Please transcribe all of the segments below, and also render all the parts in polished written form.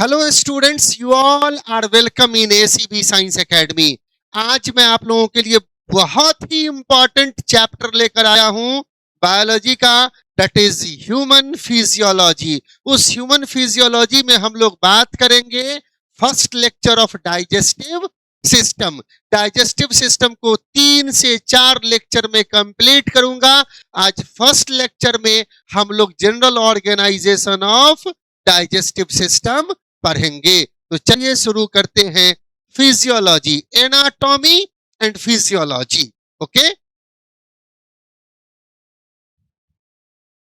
Hello students, you all are welcome in ACB science academy. आज मैं आप लोगों के लिए बहुत ही इंपॉर्टेंट चैप्टर लेकर आया हूं बायोलॉजी का, दैट इज ह्यूमन फिजियोलॉजी। उस ह्यूमन फिजियोलॉजी में हम लोग बात करेंगे first lecture of digestive system. Digestive system को 3 से 4 लेक्चर में कंप्लीट करूंगा। आज फर्स्ट लेक्चर में हम लोग general organisation of digestive system पढ़ेंगे। तो चलिए शुरू करते हैं physiology, anatomy and physiology. Okay,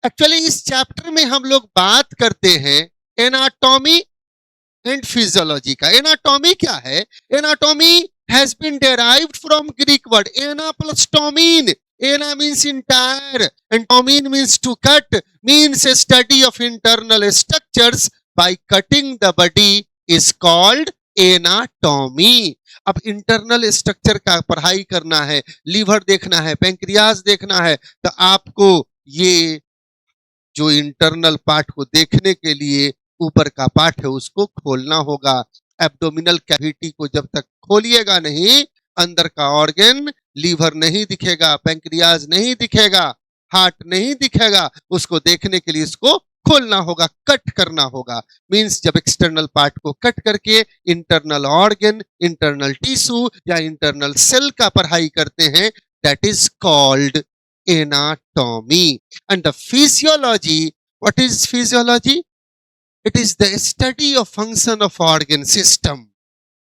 actually इस चैप्टर में हम लोग बात करते हैं एनाटॉमी एंड फिजियोलॉजी का। एनाटॉमी क्या है? Anatomy has been derived from Greek word ana plus tomin. Ana means entire and tomin means to cut, means a study of internal structures by cutting the body is called anatomy। अब internal structure का पढ़ाई करना है, liver देखना है, pancreas देखना है, तो आपको ये जो इंटरनल पार्ट को देखने के लिए ऊपर का पार्ट है उसको खोलना होगा। एब्डोमिनल कैविटी को जब तक खोलिएगा नहीं, अंदर का ऑर्गन, लीवर नहीं दिखेगा, पेंक्रियाज नहीं दिखेगा, हार्ट नहीं दिखेगा। उसको देखने के लिए इसको खोलना होगा, कट करना होगा। मींस जब एक्सटर्नल पार्ट को कट करके इंटरनल ऑर्गन, इंटरनल टिश्यू या इंटरनल सेल का पढ़ाई करते हैं, that is called anatomy। And the physiology, what is physiology? It is the study of function of organ system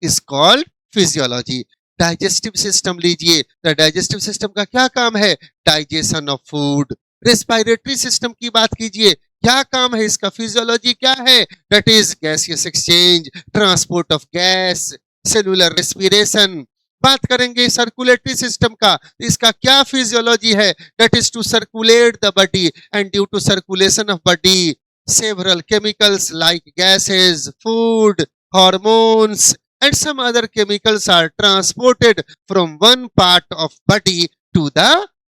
is called physiology। Digestive system लीजिए, तो digestive system का क्या काम है? Digestion of food. Respiratory system की बात कीजिए, क्या काम है इसका? फिजियोलॉजी क्या है? That is gaseous exchange, transport of gas, cellular respiration. बात करेंगे सर्कुलेटरी सिस्टम का, इसका क्या फिजियोलॉजी है? That is to circulate the body, and due to circulation of body several chemicals like gases, food, hormones and some other chemicals are transported from one part of body to the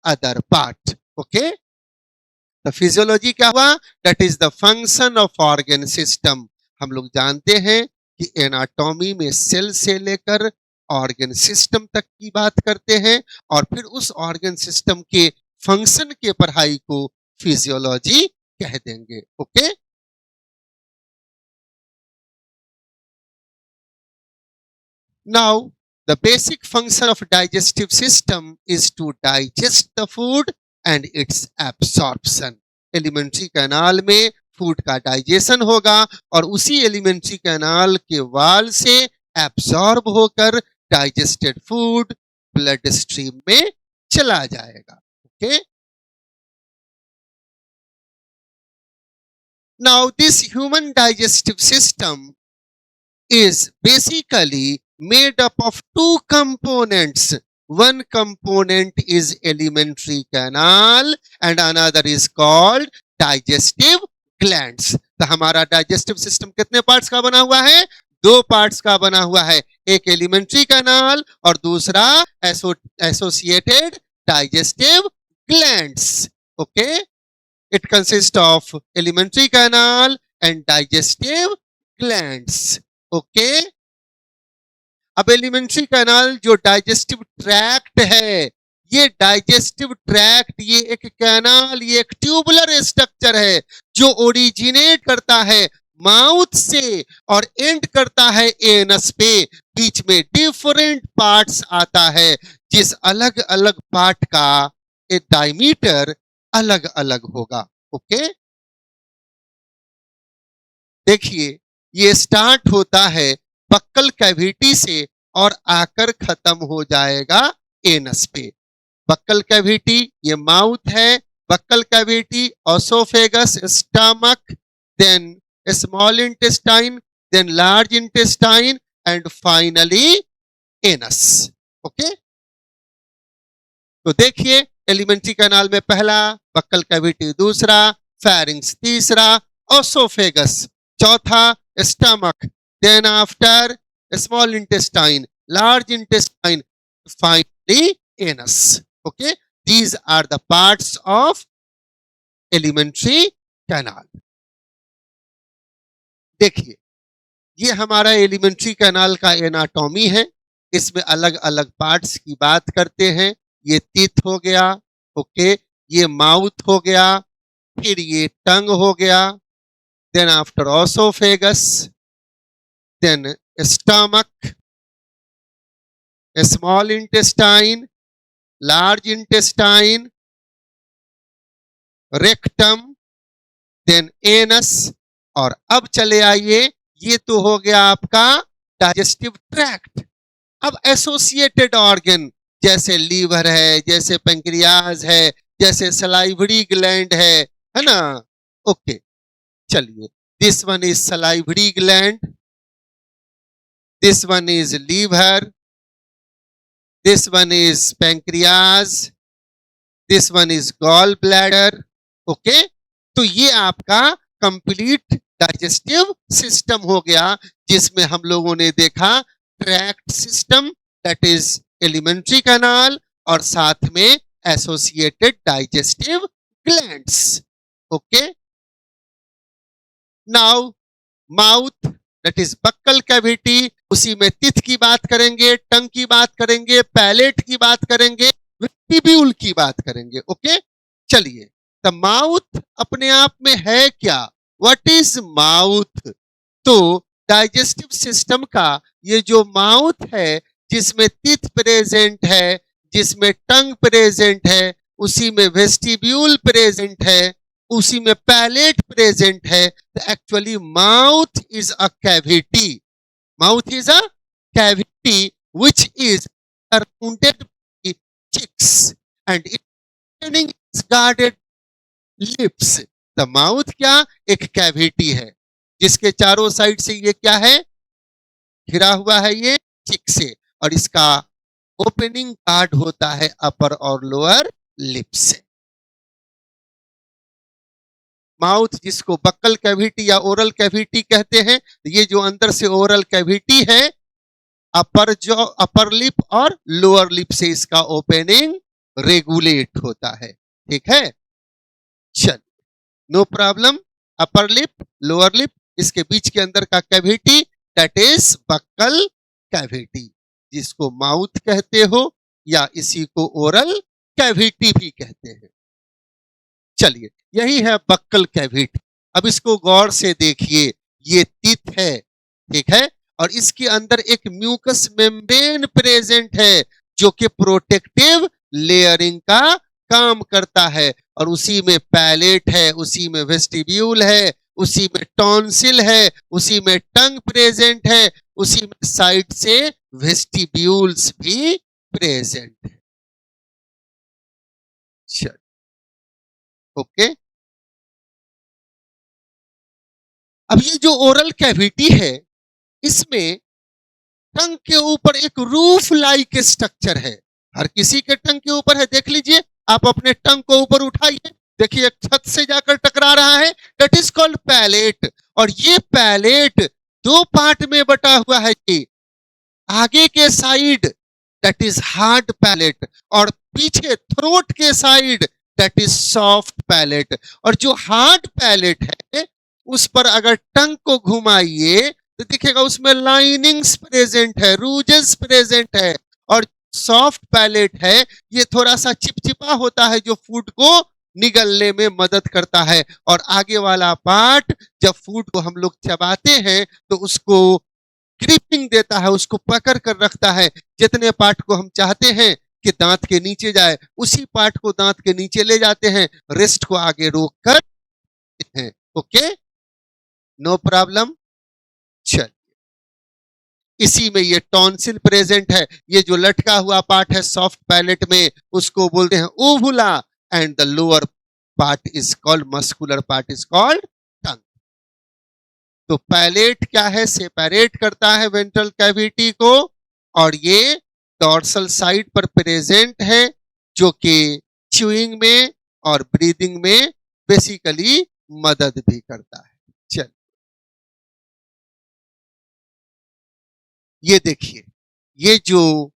other part। okay, the physiology क्या हुआ? That is the function of organ system। हम लोग जानते हैं कि anatomy में cell से लेकर ऑर्गन सिस्टम तक की बात करते हैं, और फिर उस ऑर्गन सिस्टम के फंक्शन के पढ़ाई को फिजियोलॉजी कह देंगे। Okay, now the basic function of digestive system is to digest the food and its absorption। Elementary canal में फूड का डाइजेशन होगा और उसी एलिमेंट्री कैनाल के वाल से एब्सॉर्ब होकर डाइजेस्टेड फूड ब्लड स्ट्रीम में चला जाएगा। Okay, now this human digestive system is basically made up of two components। One component is alimentary canal and another is called digestive glands। तो हमारा digestive system कितने parts का बना हुआ है? 2 पार्ट्स का बना हुआ है, एक एलिमेंट्री कैनाल और दूसरा associated digestive glands. Okay, it consists of alimentary canal and digestive glands। Okay, अब एलिमेंट्री कैनाल जो डाइजेस्टिव ट्रैक्ट है, ये डाइजेस्टिव ट्रैक्ट, ये एक कैनाल, ये एक ट्यूबुलर स्ट्रक्चर है जो ओरिजिनेट करता है माउथ से और एंड करता है एनस पे। बीच में डिफरेंट पार्ट्स आता है, जिस अलग अलग पार्ट का एक डायमीटर अलग अलग होगा। ओके, देखिए ये स्टार्ट होता है बक्कल कैविटी से और आकर खत्म हो जाएगा एनस पे। बक्कल कैविटी ये माउथ है, buccal cavity oesophagus, stomach, then small intestine, then large intestine and finally anus. Okay, तो देखिए एलिमेंट्री कैनाल में पहला, बक्कल कैविटी दूसरा, फेरिंग्स तीसरा, ओसोफेगस चौथा, stomach, then after small intestine, large intestine, finally anus. Okay, these are the parts of elementary canal। देखिए ये हमारा एलिमेंट्री कैनाल का एनाटॉमी है। इसमें अलग अलग पार्ट्स की बात करते हैं। ये टीथ हो गया, ओके, ये माउथ हो गया, फिर ये टंग हो गया, then after oesophagus, then stomach, small intestine, large intestine, rectum, then anus, और अब चले आइए, ये तो हो गया आपका डाइजेस्टिव ट्रैक्ट। अब एसोसिएटेड ऑर्गन जैसे लीवर है, जैसे पेंक्रियाज है, जैसे सलाइवरी ग्लैंड है ना, ओके। चलिए, this one is salivary gland, this one is liver, this one is pancreas, this one is gall bladder, okay. तो ये आपका कंप्लीट डाइजेस्टिव सिस्टम हो गया, जिसमें हम लोगों ने देखा tract system, that is alimentary canal, और साथ में associated digestive glands, okay. Now mouth, that is buccal cavity, उसी में टीथ की बात करेंगे, टंग की बात करेंगे, पैलेट की बात करेंगे, वेस्टिब्यूल की बात करेंगे, ओके। चलिए, द माउथ अपने आप में है क्या? What is mouth? तो डाइजेस्टिव सिस्टम का ये जो माउथ है, जिसमें टीथ प्रेजेंट है, जिसमें टंग प्रेजेंट है, उसी में वेस्टिब्यूल प्रेजेंट है, उसी में पैलेट प्रेजेंट है, तो actually mouth is a cavity. Mouth is a cavity which is surrounded by cheeks and it is guarded lips. The mouth क्या? एक कैविटी है, जिसके चारों साइड से ये क्या है? घिरा हुआ है ये चिक से, और इसका ओपनिंग पार्ट होता है अपर और लोअर लिप्स से। माउथ जिसको बक्कल कैविटी या ओरल कैविटी कहते हैं, ये जो अंदर से ओरल कैविटी है, अपर लिप और लोअर लिप से इसका ओपनिंग रेगुलेट होता है, ठीक है। चल, no problem. Upper lip, lower lip, इसके बीच के अंदर का cavity, that is buccal cavity, जिसको माउथ कहते हो या इसी को ओरल कैविटी भी कहते हैं। चलिए, यही है बक्कल कैविटी। अब इसको गौर से देखिए, ये टीथ है, ठीक है, और इसके अंदर एक म्यूकस मेम्ब्रेन प्रेजेंट है, जो कि प्रोटेक्टिव लेयरिंग का काम करता है, और उसी में पैलेट है, उसी में वेस्टिब्यूल है, उसी में टॉन्सिल है, उसी में टंग प्रेजेंट है, उसी में साइड से वेस्टिब्यूल्स भी प्रेजेंट है। ओके। अब ये जो ओरल कैविटी है, इसमें टंग के ऊपर एक रूफ लाइक स्ट्रक्चर है। हर किसी के टंग के ऊपर है, देख लीजिए, आप अपने टंग को ऊपर उठाइए, देखिए एक छत से जाकर टकरा रहा है, दैट इज कॉल्ड पैलेट। और ये पैलेट दो पार्ट में बटा हुआ है जी, आगे के side that is hard palate, और पीछे थ्रोट के side that is soft palate. और जो हार्ड पैलेट है, उस पर अगर टंग को घुमाइए तो दिखेगा उसमें लाइनिंग्स प्रेजेंट है, रूजेस प्रेजेंट है। और सॉफ्ट पैलेट है, ये थोड़ा सा चिपचिपा होता है, जो फूड को निगलने में मदद करता है। और आगे वाला पार्ट, जब फूड को हम लोग चबाते हैं तो उसको ग्रिपिंग देता है, उसको पकड़ कर रखता है। जितने पार्ट को हम चाहते हैं कि दांत के नीचे जाए, उसी पार्ट को दांत के नीचे ले जाते हैं, रेस्ट को आगे रोक कर हैं। Okay, no problem. चल, इसी में ये टॉन्सिल प्रेजेंट है, ये जो लटका हुआ पार्ट है सॉफ्ट पैलेट में, उसको बोलते हैं uvula, and the lower part is called, muscular part is called tongue. तो पैलेट क्या है? सेपरेट करता है वेंट्रल कैविटी को, और ये डॉर्सल साइड पर प्रेजेंट है, जो कि च्यूइंग में और ब्रीदिंग में बेसिकली मदद भी करता है। चल, ये देखिए, ये जो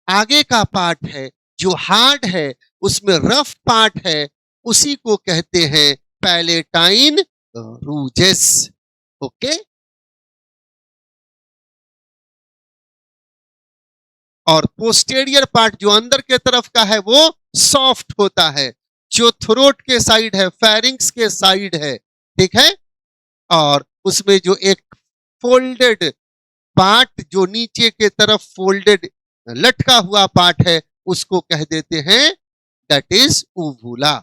आगे का पार्ट है, जो हार्ड है, उसमें रफ पार्ट है, उसी को कहते हैं पैलेटाइन रूजेस। ओके, और पोस्टेरियर पार्ट जो अंदर के तरफ का है वो सॉफ्ट होता है, जो थ्रोट के साइड है, फेरिंक्स के साइड है, ठीक है। और उसमें जो एक फोल्डेड पार्ट जो नीचे के तरफ फोल्डेड लटका हुआ पार्ट है उसको कह देते हैं दैट इज ऊवुला।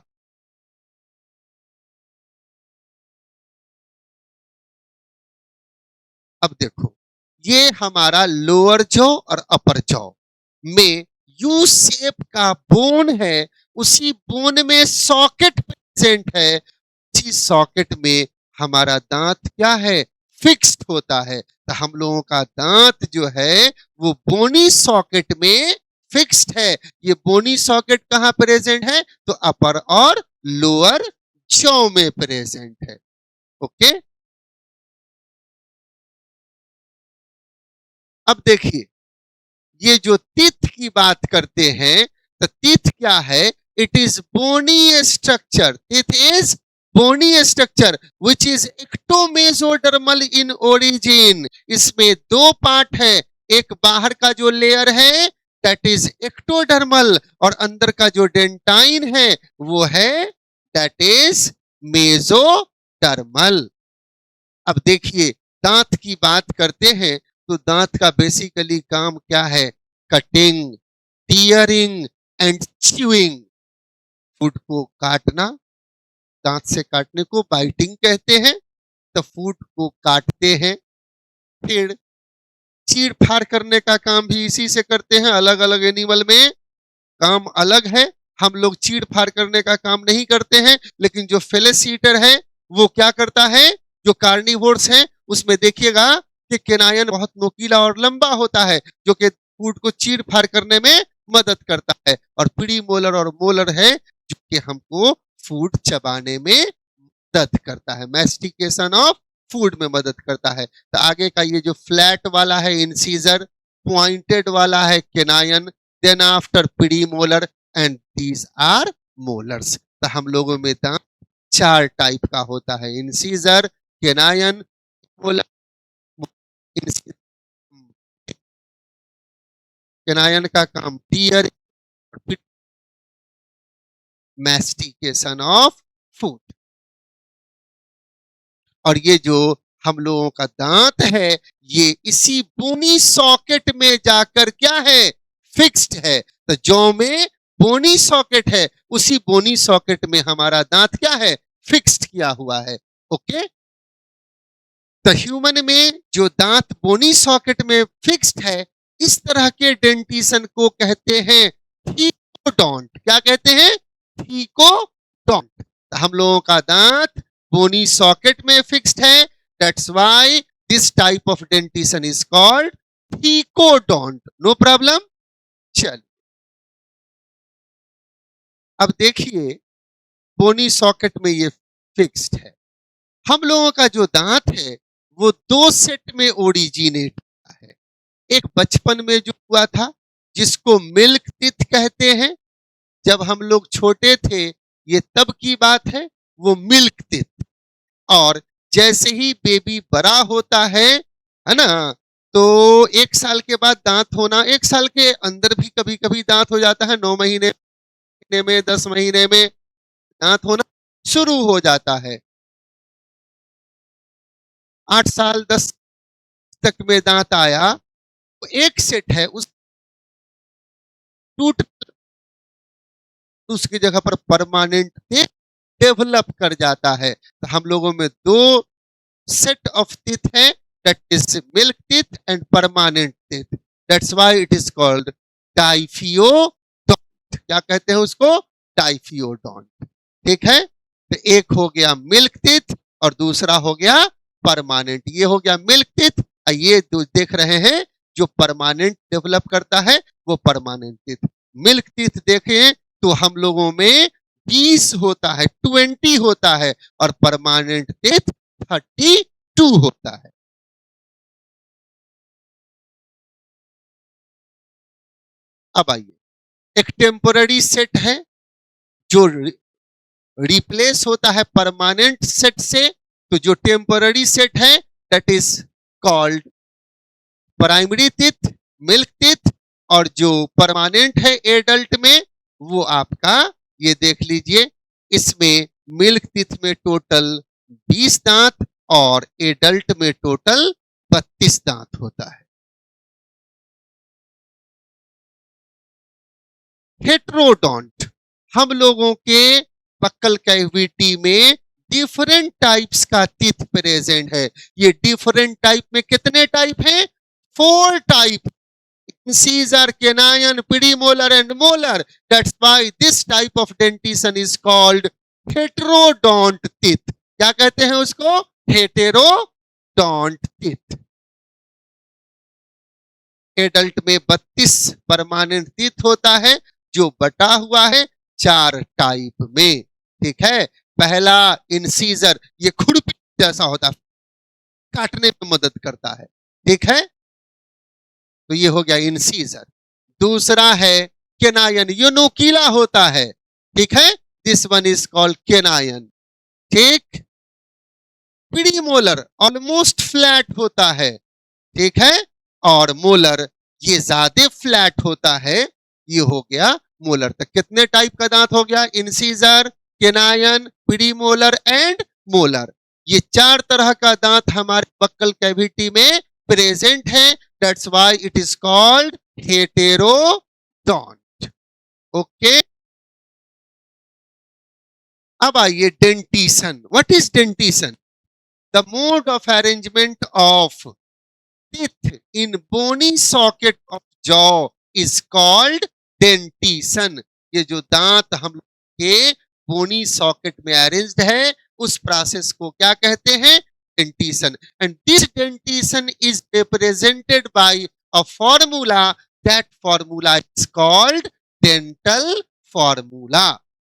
अब देखो, ये हमारा लोअर जॉ और अपर जॉ में यू शेप का बोन है, उसी बोन में सॉकेट प्रेजेंट है, उसी सॉकेट में हमारा दांत क्या है, फिक्स्ड होता है। तो हम लोगों का दांत जो है वो बोनी सॉकेट में फिक्स्ड है। ये बोनी सॉकेट कहां प्रेजेंट है, तो अपर और लोअर जॉ में प्रेजेंट है। ओके, अब देखिए, ये जो टीथ की बात करते हैं, तो टीथ क्या है, it is bony structure, teeth is bony structure which is ectomesodermal in origin. इसमें दो पार्ट है, एक बाहर का जो लेयर है दैट इज एक्टोडर्मल, और अंदर का जो डेंटाइन है वो है दैट इज मेसोडर्मल। अब देखिए, दांत की बात करते हैं तो दांत का बेसिकली काम क्या है, cutting, tearing and chewing. Food को काटना, दांत से काटने को बाइटिंग कहते हैं। तो फूड को काटते हैं, फिर चीर फाड़ करने का काम भी इसी से करते हैं। अलग अलग एनिमल में काम अलग है, हम लोग चीड़ फाड़ करने का काम नहीं करते हैं, लेकिन जो फेलेस ईटर है वो क्या करता है, जो कार्निवोर्स हैं उसमें देखिएगा कि केनायन बहुत नोकीला और लंबा होता है, जो कि फूड को चीड़ फाड़ करने में मदद करता है, और प्री मोलर और मोलर है जो कि हमको फूड चबाने में मदद करता है, मैस्टिकेशन ऑफ फूड में मदद करता है। तो आगे का ये जो फ्लैट वाला है इंसीजर, पॉइंटेड वाला है canine, then after premolar and these are molars. तो हम लोगों में दांत चार टाइप का होता है, इंसीजर, केनायन, मोलर, केनायन का काम टीयर, मैस्टिकेशन ऑफ फूड। और ये जो हम लोगों का दांत है ये इसी बोनी सॉकेट में जाकर क्या है, फिक्स्ड है। तो जौ में बोनी सॉकेट है, उसी बोनी सॉकेट में हमारा दांत क्या है, फिक्स्ड किया हुआ है। ओके, तो ह्यूमन में जो दांत बोनी सॉकेट में फिक्स्ड है, इस तरह के डेंटिशन को कहते हैं थीकोडोंट। क्या कहते हैं, थीकोडोंट। तो हम लोगों का दांत बोनी सॉकेट में फिक्स्ड है, that's why this type of dentition is called thecodont. No problem. चल, अब देखिए, बोनी सॉकेट में ये फिक्स्ड है। हम लोगों का जो दांत है वो दो सेट में ओरिजिनेट हुआ है। एक बचपन में जो हुआ था जिसको मिल्क टीथ कहते हैं, जब हम लोग छोटे थे, ये तब की बात है, वो मिल्क टीथ। और जैसे ही बेबी बड़ा होता है ना, तो 1 साल के बाद दांत होना, 1 साल के अंदर भी कभी कभी दांत हो जाता है, 9 महीने में, 10 महीने में दांत होना शुरू हो जाता है। 8 साल 10 तक में दांत आया तो एक सेट है, उस टूट उसकी जगह पर परमानेंट डेवलप कर जाता है। तो हम लोगों में दो सेट ऑफ टीथ है, that is milk teeth and permanent teeth, that's why it is called diphyodont. क्या कहते हैं उसको, डाइफियोडोंट। ठीक है, तो एक हो गया मिल्क टीथ और दूसरा हो गया परमानेंट। ये हो गया मिल्क टीथ, ये देख रहे हैं जो परमानेंट डेवलप करता है वो परमानेंट टीथ। मिल्क टीथ देखें तो हम लोगों में 20 होता है, 20 होता है, और परमानेंट टीथ 32 होता है। अब आइए, एक टेम्पररी सेट है जो रिप्लेस होता है परमानेंट सेट से। तो जो टेम्पररी सेट है that is called primary teeth, milk teeth, और जो परमानेंट है एडल्ट में वो आपका, ये देख लीजिए, इसमें मिल्क टीथ में टोटल 20 दांत और एडल्ट में टोटल 32 दांत होता है। हेट्रोडोंट, हम लोगों के बक्कल कैविटी में डिफरेंट टाइप्स का टीथ प्रेजेंट है। ये डिफरेंट टाइप में कितने टाइप हैं? 4 type. Incisor, canine, premolar and molar. That's why this type of dentition is called heterodont teeth. क्या कहते हैं उसको? heterodont teeth. एडल्ट में 32 परमानेंट टीथ होता है जो बटा हुआ है 4 टाइप में। ठीक है, पहला इंसीजर, ये खुरपी जैसा होता है, काटने में मदद करता है। ठीक है, तो ये हो गया इंसीजर। दूसरा है केनायन, ये नोकीला होता है। ठीक है, this one is called canine. ठीक, प्रीमोलर ऑलमोस्ट फ्लैट होता है। ठीक है, और मोलर ये ज्यादा फ्लैट होता है। ये हो गया मोलर। तक कितने टाइप का दांत हो गया? Incisor, canine, premolar and molar. ये 4 तरह का दांत हमारे बक्कल कैविटी में प्रेजेंट है। That's why it is called heterodont. Okay, अब आइए dentition. What is dentition? The mode of arrangement of teeth in bony socket of jaw is called dentition. ये जो दांत हम लोग के बोनी सॉकेट में अरेंज्ड है उस प्रोसेस को क्या कहते हैं? Dentition. And this dentition is represented by a formula. That formula is called dental formula.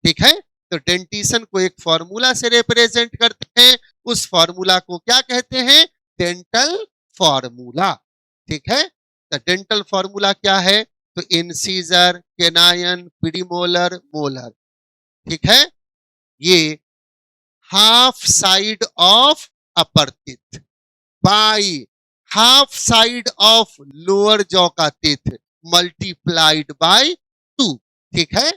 ठीक है, तो डेंटिशन को एक फॉर्मूला से रिप्रेजेंट करते हैं। उस फॉर्मूला को क्या कहते हैं? Dental formula. ठीक है, तो डेंटल फॉर्मूला क्या है? तो इंसीजर, केनायन, प्रीमोलर, मोलर। ठीक है, ये half side of upper teeth by half side of lower jaw का टीथ मल्टीप्लाइड बाय 2। ठीक है,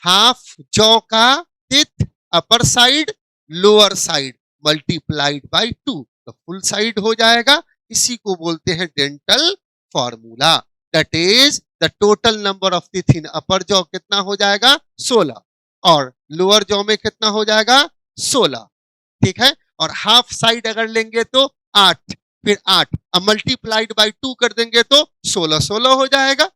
हाफ जॉ का teeth upper side, lower side multiplied by 2, तो फुल साइड हो जाएगा। इसी को बोलते हैं dental formula. That is the total number of teeth in upper jaw कितना हो जाएगा? 16, और लोअर जॉ में कितना हो जाएगा? 16। ठीक है, और हाफ साइड अगर लेंगे तो 8, फिर 8 अब मल्टीप्लाइड बाय 2 कर देंगे तो 16 16 हो जाएगा।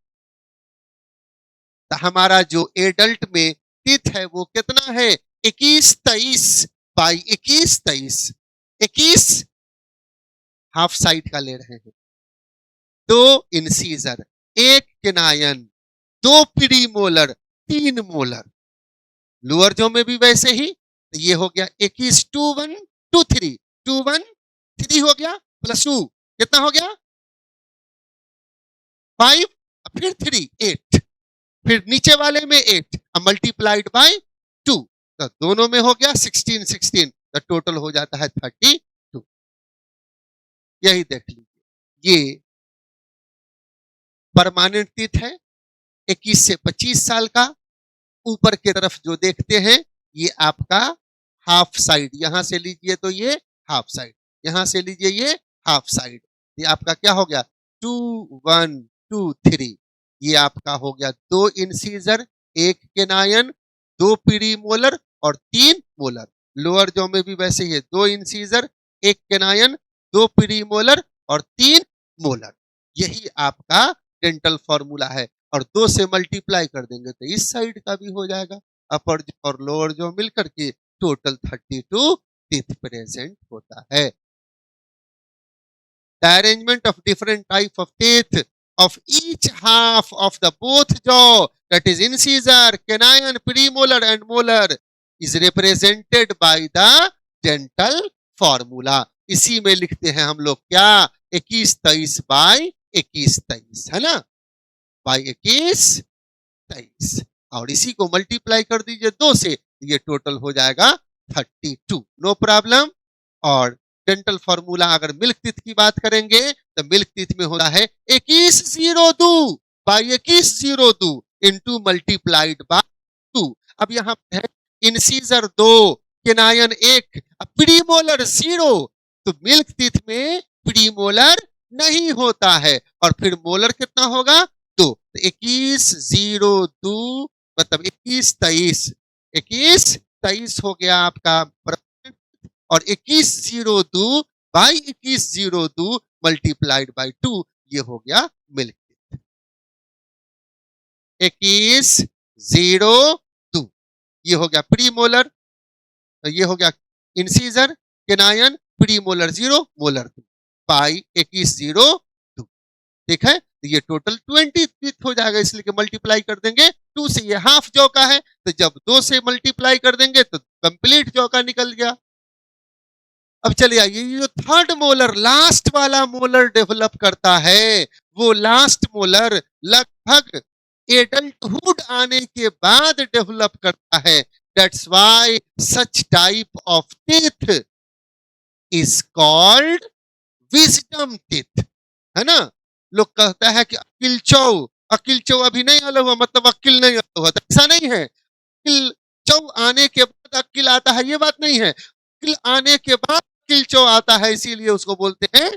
तो हमारा जो एडल्ट में टीथ है वो कितना है? 21 23 बाई 21 23। 21 हाफ साइड का ले रहे हैं, 2 incisor, 1 canine, 2 premolar, 3 molar. Lower jaw में भी वैसे ही। तो ये हो गया 21 2 1 2 3 2 1 3 हो गया, प्लस 2 कितना हो गया? 5, फिर 3 8, फिर नीचे वाले में 8 अब मल्टीप्लाइड बाय 2, तो दोनों में हो गया 16 16, तो टोटल हो जाता है 32। यही देख लीजिए, ये परमानेंट टीथ है, 21 से 25 साल का। ऊपर की तरफ जो देखते हैं ये आपका हाफ साइड, यहां से लीजिए तो ये हाफ साइड, यहां से लीजिए ये हाफ साइड। ये आपका क्या हो गया? 2 1 2 3। ये आपका हो गया 2 इंसीजर, 1 केनायन, 2 प्रीमोलर और 3 मोलर। लोअर जॉ में भी वैसे ही है, 2 इंसीजर, 1 केनायन, 2 प्रीमोलर और 3 मोलर। यही आपका डेंटल फॉर्मूला है। और 2 से मल्टीप्लाई कर देंगे तो इस साइड का भी हो जाएगा। अपर और लोअर जो मिलकर के टोटल 32 टीथ प्रेजेंट होता है। The arrangement of different type of teeth of each half of the both jaw, that is incisor, canine, premolar and molar, is represented by the dental formula. इसी में लिखते हैं हम लोग क्या? 21 23 बाई 21 23, है ना? बाई 21 23, और इसी को मल्टीप्लाई कर दीजिए 2 से, ये टोटल हो जाएगा 32। No problem. और डेंटल फॉर्मूला अगर मिल्क टीथ की बात करेंगे तो मिल्क टीथ में होता है 21 0 2, by 21 zero 2 into multiplied by 2। अब यहाँ पे है इंसीजर 2, केनायन 1, प्रीमोलर 0, तो मिल्क टीथ में प्रीमोलर नहीं होता है, और फिर मोलर कितना होगा 2, तो 21 जीरो 2 मतलब 21 23, 21 23 हो गया आपका, और 21 zero 2 by 21 zero 2 multiplied by 2, ये हो गया मिल्क टीथ। 21 जीरो 2 ये हो गया प्रीमोलर, ये हो गया incisor, canine, premolar 0 molar 2 by 21 zero 2, ठीक है, तो ये टोटल 20 टीथ हो जाएगा, इसलिए कि मल्टीप्लाई कर देंगे 2 से, ये हाफ जौ का है, तो जब 2 से मल्टीप्लाई कर देंगे तो कंप्लीट जौ का निकल गया। अब चलिए आइए, ये जो थर्ड मोलर लास्ट वाला मोलर डेवलप करता है, वो लास्ट मोलर लगभग एडल्टहुड आने के बाद डेवलप करता है। That's why such type of teeth is called wisdom teeth, है ना। लोग कहता है कि अकिल चौ अभी नहीं अलग हुआ मतलब अकिल नहीं अलग हुआ, ऐसा नहीं है। अकिल चौ आने के बाद अकिल आता है, ये बात नहीं है। अकिल आने के बाद अकिल चौ आता है, इसीलिए उसको बोलते हैं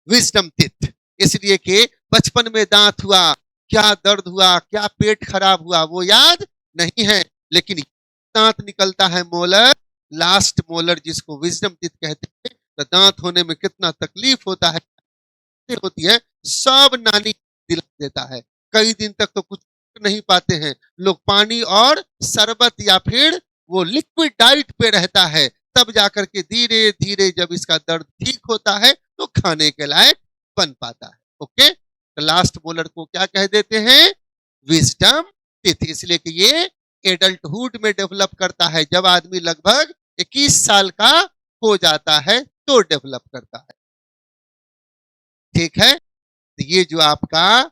विजडम टीथ। इसलिए कि बचपन में दांत हुआ, क्या दर्द हुआ, क्या पेट खराब हुआ, वो याद नहीं है, लेकिन दांत निकलता है मोलर, लास्ट मोलर जिसको विजडम टीथ कहते हैं, तो दांत होने में कितना तकलीफ होता है, होती है, सब नानी दिला देता है। कई दिन तक तो कुछ नहीं पाते हैं लोग, पानी और शरबत या फिर वो लिक्विड डाइट पे रहता है, तब जाकर के धीरे धीरे जब इसका दर्द ठीक होता है तो खाने के लायक बन पाता है। ओके, तो लास्ट मोलर को क्या कह देते हैं, विजडम टीथ, इसलिए कि ये एडल्टहुड में डेवलप करता है, जब आदमी लगभग 21 साल का हो जाता है तो डेवलप करता है, ठीक है। तो ये जो आपका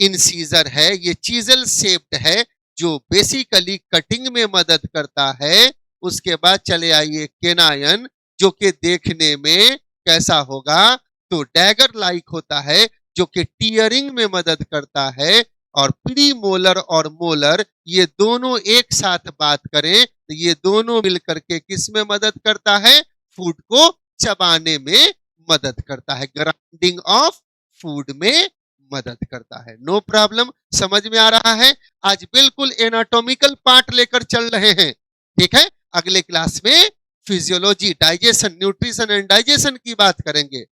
इंसीजर है, ये चीजल शेप्ड है, जो बेसिकली कटिंग में मदद करता है। उसके बाद चले आइए केनायन, जो कि देखने में कैसा होगा, तो डैगर लाइक होता है, जो कि टीयरिंग में मदद करता है। और प्री मोलर और मोलर ये दोनों एक साथ बात करें तो ये दोनों मिलकर के किस में मदद करता है, फूड को चबाने में मदद करता है, ग्राइंडिंग ऑफ फूड में मदद करता है। नो प्रॉब्लम, समझ में आ रहा है। आज बिल्कुल एनाटॉमिकल पार्ट लेकर चल रहे हैं, ठीक है। अगले क्लास में physiology, digestion, nutrition and digestion की बात करेंगे,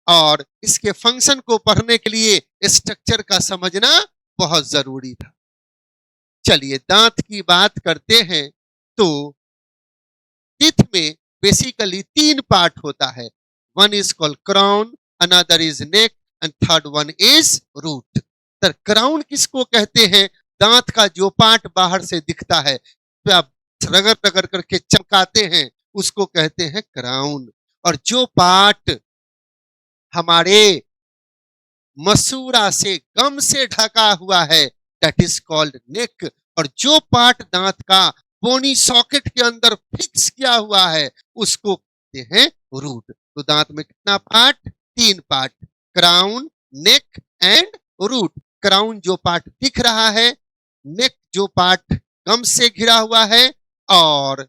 और इसके फंक्शन को पढ़ने के लिए स्ट्रक्चर का समझना बहुत जरूरी था। चलिए दांत की बात करते हैं, तो टीथ में बेसिकली 3 पार्ट होता है, one is called crown, another is neck and third one is root. तो क्राउन किसको कहते हैं, दांत का जो पार्ट बाहर से दिखता है, तो आप रगड़ रगड़ करके चमकाते हैं, उसको कहते हैं क्राउन। और जो पार्ट हमारे मसूड़ा से, गम से ढका हुआ है, दैट इज कॉल्ड नेक। और जो पार्ट दांत का बोनी सॉकेट के अंदर फिक्स किया हुआ है, उसको कहते हैं रूट। तो दांत में कितना part, 3 part, crown, neck and root. Crown जो पार्ट दिख रहा है, नेक जो पार्ट गम से घिरा हुआ है, और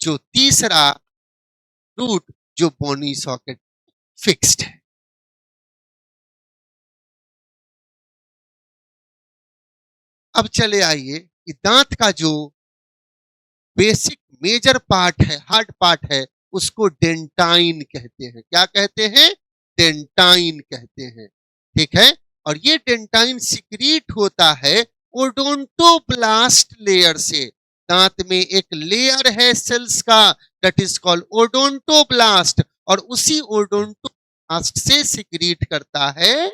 जो तीसरा रूट जो बोनी सॉकेट फिक्स्ड है। अब चले आइए कि दांत का जो बेसिक मेजर पार्ट है, हार्ड पार्ट है, उसको डेंटाइन कहते हैं। क्या कहते हैं, डेंटाइन कहते हैं, ठीक है। और ये डेंटाइन सिक्रीट होता है ओडोंटोब्लास्ट लेयर से। दांत में एक लेयर है सेल्स का, दैट इज कॉल्ड ओडोंटोब्लास्ट, और उसी ओडोंटोब्लास्ट से सिक्रीट करता है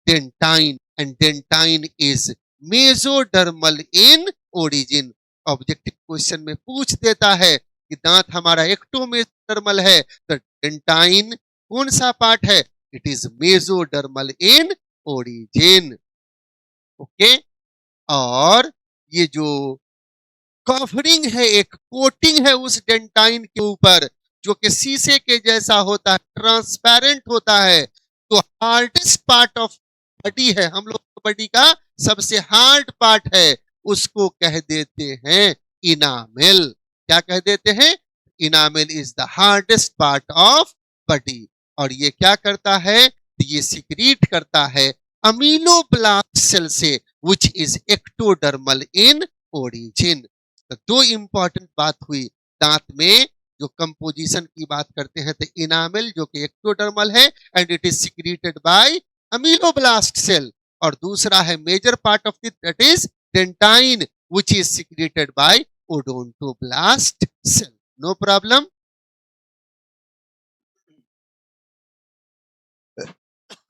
dentine, and dentine is mesodermal in origin. Objective question में पूछ देता है कि दांत हमारा एक्टोमेसोडर्मल है, तो डेंटाइन कौन सा पार्ट है, it is mesodermal in origin. Okay, और ये जो कवरिंग है, एक कोटिंग है उस डेंटाइन के ऊपर, जो कि शीशे के जैसा होता है, ट्रांसपेरेंट होता है, तो हार्डेस्ट पार्ट ऑफ बॉडी है, हम लोग बॉडी का सबसे हार्ड पार्ट है, उसको कह देते हैं इनामेल। क्या कह देते हैं? Enamel is the hardest part of body. और ये क्या करता है? ये सिक्रीट करता है अमीलोब्लास्ट सेल से, which is ectodermal in origin. तो दो इंपॉर्टेंट बात हुई, दांत में जो कंपोजिशन की बात करते हैं तो इनामेल जो कि एक्टोडर्मल है and it is secreted by ameloblast cell, और दूसरा है major part of the that is dentine which is secreted by odontoblast cell. No problem.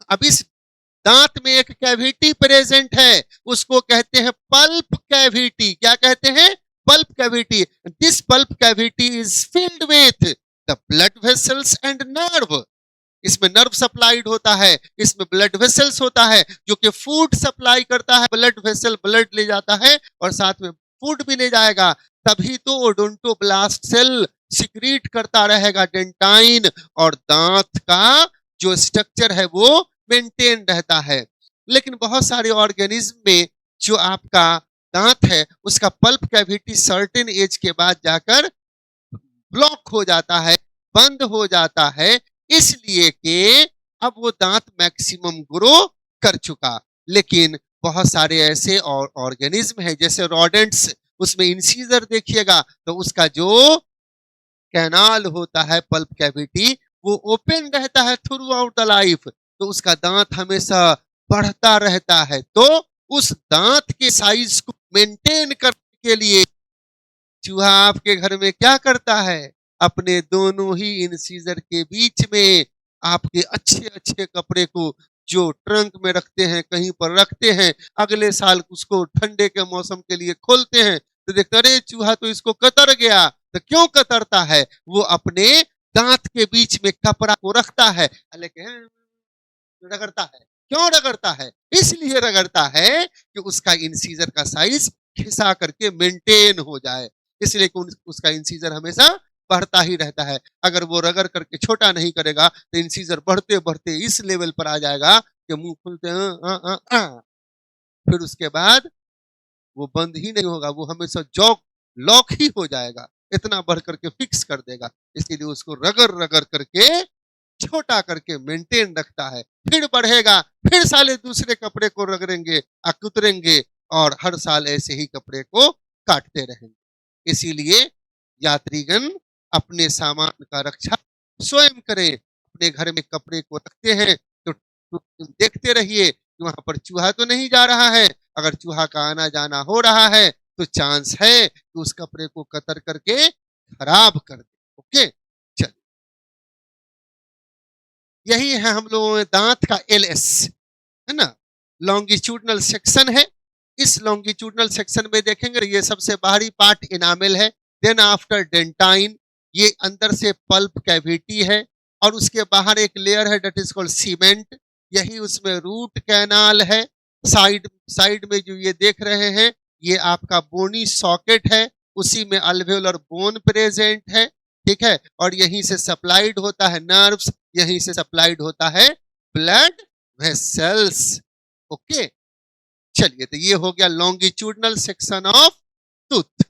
अब इस दांत में एक कैविटी प्रेजेंट है, उसको कहते हैं पल्प कैविटी। क्या कहते हैं? Pulp cavity. This pulp cavity is filled with the blood vessels and nerve. इसमें नर्व सप्लाइड होता है, इसमें ब्लड वेसल्स होता है जो कि फूड सप्लाई करता है, ब्लड वेसल ब्लड ले जाता है और साथ में फूड भी ले जाएगा, तभी तो ओडोंटोब्लास्ट सेल सिक्रीट करता रहेगा डेंटाइन, और दांत का जो स्ट्रक्चर है वो मेंटेन रहता है। लेकिन बहुत सारे ऑर्गेनिज्म में जो आपका दांत है उसका पल्प कैविटी सर्टेन एज के बाद जाकर ब्लॉक हो जाता है, बंद हो जाता है, इसलिए कि अब वो दांत मैक्सिमम ग्रो कर चुका। लेकिन बहुत सारे ऐसे और ऑर्गेनिज्म है जैसे रोडेंट्स, उसमें इंसीजर देखिएगा तो उसका जो कैनाल होता है पल्प कैविटी वो ओपन रहता है थ्रू आउट द लाइफ, तो उसका दांत हमेशा बढ़ता रहता है। तो उस दांत के साइज को मेंटेन करने के लिए चूहा आपके घर में क्या करता है? अपने दोनों ही इंसीजर के बीच में आपके अच्छे अच्छे कपड़े को जो ट्रंक में रखते हैं, कहीं पर रखते हैं, अगले साल उसको ठंडे के मौसम के लिए खोलते हैं तो देखते अरे चूहा तो इसको कतर गया। तो क्यों कतरता है? वो अपने दांत के बीच में कपड़ा को रखता है, लेकिन रगड़ता है। क्यों रगड़ता है? इसलिए रगड़ता है कि उसका इंसीजर का साइज खिसा करके मेंटेन हो जाए, इसलिए कि उसका इंसीजर हमेशा बढ़ता ही रहता है। अगर वो रगड़ करके छोटा नहीं करेगा तो इंसीजर बढ़ते बढ़ते इस लेवल पर आ जाएगा कि मुंह खुलते फिर उसके बाद वो बंद ही नहीं होगा, वो हमेशा जॉक लॉक ही हो जाएगा, इतना बढ़ करके फिक्स कर देगा। इसीलिए उसको रगड़ रगड़ करके छोटा करके मेंटेन रखता है, फिर बढ़ेगा, फिर साले दूसरे कपड़े को रगड़ेंगे, कुतरेंगे और हर साल ऐसे ही कपड़े को काटते रहेंगे। इसीलिए यात्रीगण अपने सामान का रक्षा स्वयं करें। अपने घर में कपड़े को रखते हैं तो देखते रहिए कि वहां पर चूहा तो नहीं जा रहा है। अगर चूहा का आना जाना हो रहा है तो चांस है कि उस कपड़े को कतर करके खराब कर दे। ओके, चल यही है हम लोगों में दांत का एलएस, है ना, लॉन्गिट्यूडनल सेक्शन है। इस लॉन्गिट्यूडनल सेक्शन में देखेंगे ये सबसे बाहरी पार्ट इनामेल है, देन आफ्टर डेंटाइन, ये अंदर से पल्प कैविटी है और उसके बाहर एक लेयर है दैट इज कॉल्ड सीमेंट, यही उसमें रूट कैनाल है। साइड साइड में जो ये देख रहे हैं ये आपका बोनी सॉकेट है, उसी में अल्वेओलर बोन प्रेजेंट है, ठीक है, और यहीं से सप्लाइड होता है नर्व्स, यहीं से सप्लाइड होता है ब्लड वेसल्स। ओके, चलिए तो ये हो गया longitudinal section of tooth.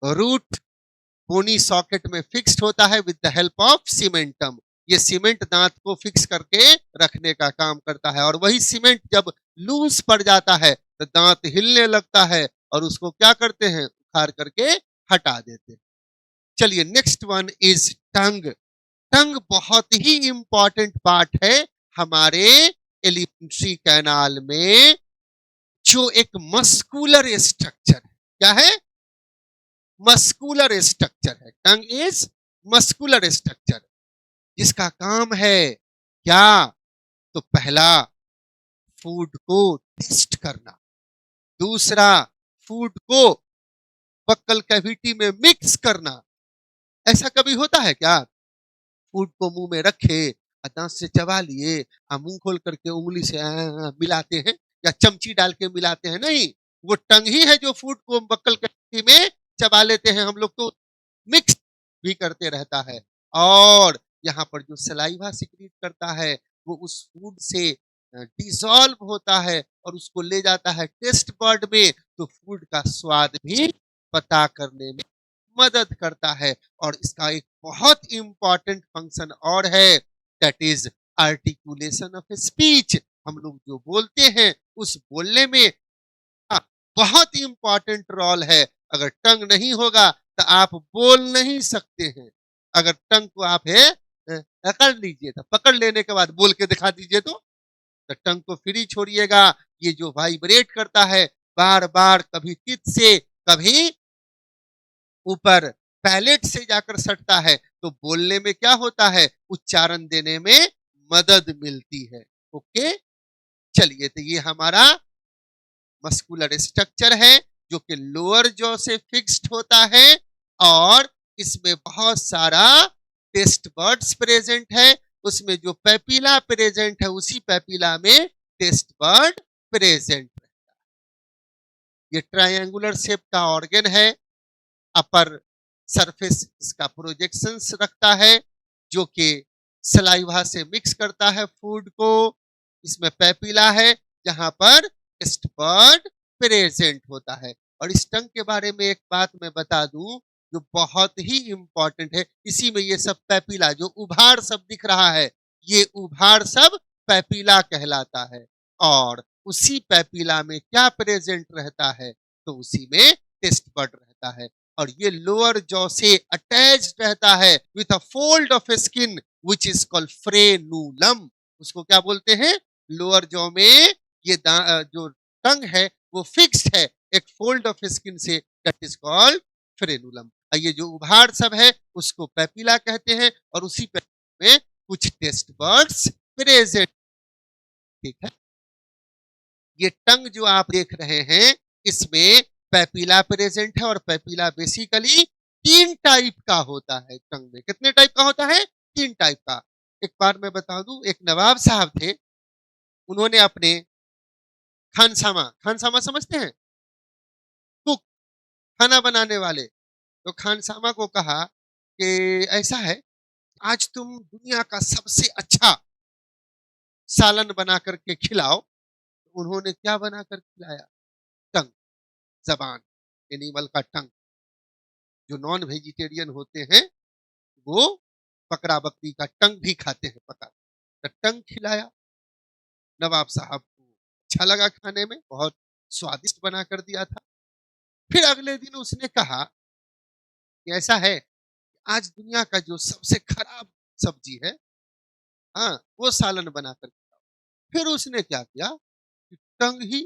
Root bony socket में फिक्स्ड होता है with the help of cementum. ये सीमेंट दांत को फिक्स करके रखने का काम करता है, और वही सीमेंट जब लूज पड़ जाता है तो दांत हिलने लगता है और उसको क्या करते हैं? उखाड़ करके हटा देते हैं। चलिए नेक्स्ट वन इज टंग। टंग बहुत ही इंपॉर्टेंट पार्ट है हमारे एलिमेंट्री कैनाल में, जो एक मस्कुलर स्ट्रक्चर है। क्या है? मस्कुलर स्ट्रक्चर है। टंग इज मस्कुलर स्ट्रक्चर, जिसका काम है क्या? तो पहला फूड को टेस्ट करना, दूसरा फूड को बक्कल कैविटी में मिक्स करना। ऐसा कभी होता है क्या? फूड को मुंह में रखे, दांत से चबा लिए, मुंह खोल करके उंगली से मिलाते हैं या चमची डाल के मिलाते हैं? नहीं, वो टंग ही है जो फूड को बक्कल कैविटी में चबा लेते हैं हम लोग। तो मिक्स भी करते रहता है और यहाँ पर जो सलाइवा सिक्रीट करता है वो उस फूड से डिसॉल्व होता है और उसको ले जाता है टेस्ट बर्ड में, तो फूड का स्वाद भी पता करने में मदद करता है। और इसका एक बहुत इंपॉर्टेंट फंक्शन और है, that is articulation of speech. हम लोग जो बोलते हैं उस बोलने में बहुत इंपॉर्टेंट रोल है। अगर टंग नहीं होगा तो आप बोल नहीं सकते हैं। अगर टंग को आप पकड़ लीजिए, तो पकड़ लेने के बाद बोल के दिखा दीजिए, तो टंग को फ्री छोड़िएगा, ये जो वाइब्रेट करता है बार बार, कभी टिप से कभी ऊपर पैलेट से जाकर सटता है, तो बोलने में क्या होता है, उच्चारण देने में मदद मिलती है। ओके, चलिए, तो ये हमारा मस्कुलर स्ट्रक्चर है जो कि लोअर जॉ से फिक्स्ड होता है और इसमें बहुत सारा टेस्ट बर्ड्स प्रेजेंट है। उसमें जो पेपिला प्रेजेंट है उसी पेपिला में टेस्ट बर्ड प्रेजेंट है। ये ट्रायंगुलर शेप का ऑर्गन है। अपर सरफेस इसका प्रोजेक्शंस रखता है जो कि सलाइवा से मिक्स करता है फूड को। इसमें पेपिला है जहां पर टेस्ट बर्ड प्रेजेंट होता है। और इस टंग के बारे में एक बात मैं बता दूं जो बहुत ही इंपॉर्टेंट है, इसी में ये सब पेपिला, जो उभार सब दिख रहा है, ये उभार सब पेपिला कहलाता है। और उसी पेपिला में क्या प्रेजेंट रहता है, तो उसी में टेस्ट बर्ड रहता है। और ये लोअर जॉ से अटैच्ड रहता है with a fold of skin which is called frenulum. उसको क्या बोलते हैं, लोअर जॉ में ये जो टंग है वो फिक्स्ड है एक फोल्ड ऑफ स्किन से, दैट इज कॉल्ड फ्रेनुलम। ये जो उभार सब है उसको पेपिला कहते हैं और उसी पेपिला में कुछ टेस्ट बर्ड्स प्रेजेंट। ठीक है, ये टंग जो आप देख रहे हैं इसमें पेपिला प्रेजेंट है और पेपिला बेसिकली 3 टाइप का होता है। टंग में कितने टाइप का होता है, 3 टाइप का। एक बार मैं बता दूं, एक नवाब साहब थे, उन्होंने अपने खानसामा, खानसामा समझते हैं, कुक, खाना बनाने वाले, तो खानसामा को कहा कि ऐसा है, आज तुम दुनिया का सबसे अच्छा सालन बना करके खिलाओ। उन्होंने क्या बनाकर खिलाया, टंग, जबान, एनिमल का टंग। जो नॉन वेजिटेरियन होते हैं वो बकरा बकरी का टंग भी खाते हैं पका, तो टंग खिलाया। नवाब साहब को अच्छा लगा, खाने में बहुत स्वादिष्ट बना कर दिया था। फिर अगले दिन उसने कहा कि ऐसा है, आज दुनिया का जो सबसे खराब सब्जी है, हाँ, वो सालन बनाकर खिलाओ। फिर उसने क्या किया, टंग ही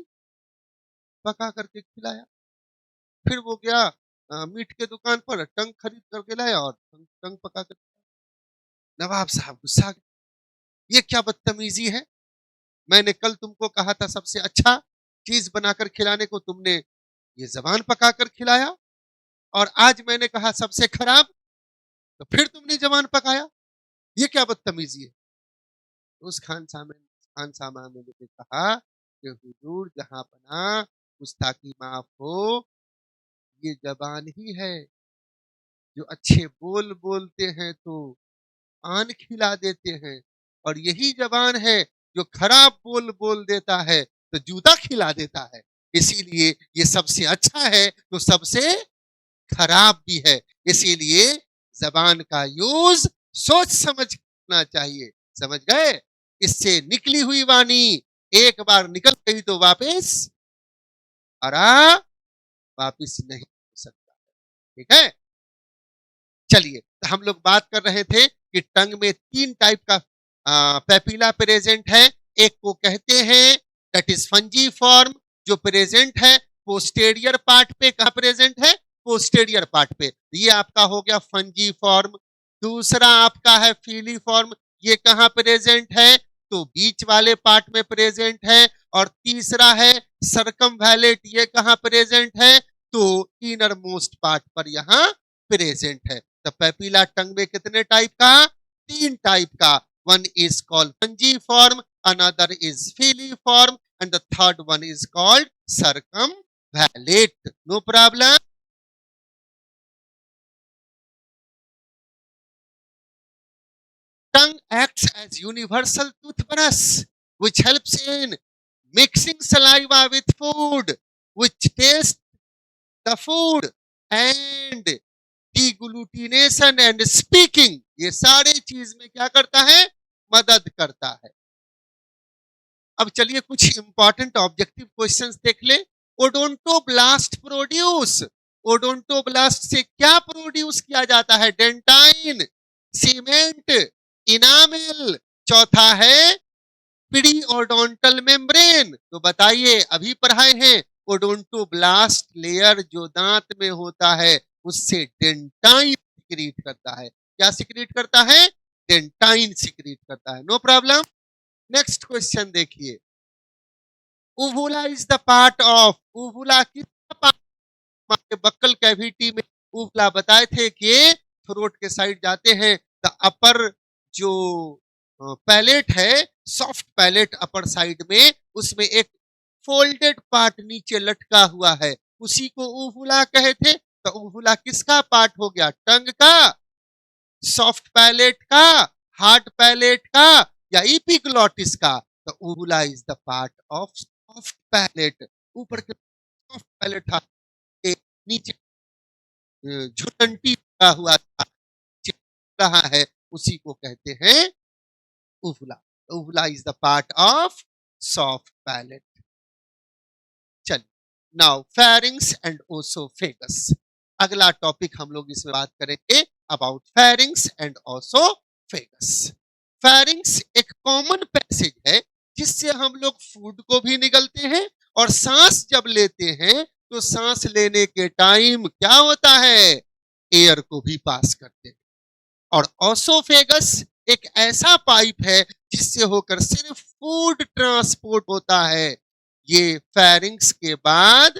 पका करके खिलाया। फिर वो गया मीट के दुकान पर, टंग खरीद करके लाया और टंग पका कर। नवाब साहब गुस्सा गए, ये क्या बदतमीजी है, मैंने कल तुमको कहा था सबसे अच्छा चीज बनाकर खिलाने को, तुमने ये जबान पकाकर खिलाया, और आज मैंने कहा सबसे खराब, तो फिर तुमने जबान पकाया, ये क्या बदतमीजी है। उस खानसामा ने मुझे कहा कि हुजूर जहां पना गुस्ताखी माफ हो, ये जबान ही है जो अच्छे बोल बोलते हैं तो आन खिला देते हैं, और यही जबान है जो खराब बोल बोल देता है तो जूता खिला देता है। इसीलिए ये सबसे अच्छा है तो सबसे खराब भी है। इसीलिए जबान का यूज सोच समझ करना चाहिए। समझ गए, इससे निकली हुई वाणी एक बार निकल गई तो वापस आरा वापिस नहीं हो सकता। ठीक है, चलिए, तो हम लोग बात कर रहे थे कि टंग में 3 टाइप का पेपिला प्रेजेंट है। एक को कहते हैं दैट इज फंजी फॉर्म, जो प्रेजेंट है पोस्टेरियर पार्ट पे। कहां प्रेजेंट है, पोस्टेरियर पार्ट पे, ये आपका हो गया फंजी फॉर्म। दूसरा आपका है फीली फॉर्म, ये कहां प्रेजेंट है, तो बीच वाले पार्ट में प्रेजेंट है। और तीसरा है सर्कमवैलेट, ये कहां प्रेजेंट है, तो इनर मोस्ट पार्ट पर यहां प्रेजेंट है। तो पेपिला टंग में कितने टाइप का, 3 टाइप का। One is called fungiform, another is filiform, and the third one is called circumvallate. No problem. acts as universal toothbrush which helps in mixing saliva with food, which tastes the food and deglutination and speaking, ये सारे चीज में क्या करता है, मदद करता है। अब चलिए कुछ इंपॉर्टेंट ऑब्जेक्टिव क्वेश्चंस देख ले। ओडोंटोब्लास्ट प्रोड्यूस, ओडोंटोब्लास्ट से क्या प्रोड्यूस किया जाता है, डेंटाइन, सीमेंट, इनामेल, चौथा है पीरियोडोंटल मेम्ब्रेन। तो बताइए, अभी पढ़ाए हैं ओडोंटोब्लास्ट लेयर जो दांत में होता है उससे डेंटाइन सिक्रीट करता है। क्या सिक्रीट करता है, डेंटाइन सिक्रीट करता है। No problem. नेक्स्ट क्वेश्चन देखिए, uvula is the part of, uvula किसका पार्ट, हमारे बक्कल कैविटी में uvula बताए थे कि थ्रोट के साइड जाते हैं। द अपर जो पैलेट है, सॉफ्ट पैलेट अपर साइड में, उसमें एक फोल्डेड पार्ट नीचे लटका हुआ है, उसी को uvula कहे थे। तो uvula किसका पार्ट हो गया, टंग का, सॉफ्ट पैलेट का, हार्ड पैलेट का, या एपिग्लॉटिस का। तो uvula is the part of soft palate. ऊपर के सॉफ्ट पैलेट था, नीचे झुरंटी लगा हुआ था, रहा है, उसी को कहते हैं uvula। uvula is the part of soft palate. चलिए, नाउ फेरिंग्स एंड ओसोफेगस, अगला टॉपिक हम लोग इसमें बात करेंगे about pharynx and oesophagus. Pharynx एक कॉमन पैसेज है जिससे हम लोग फूड को भी निगलते हैं और सांस जब लेते हैं तो सांस लेने के टाइम क्या होता है, एयर को भी पास करते हैं। और ओसोफेगस एक ऐसा पाइप है जिससे होकर सिर्फ फूड ट्रांसपोर्ट होता है। ये फेरिंग्स के बाद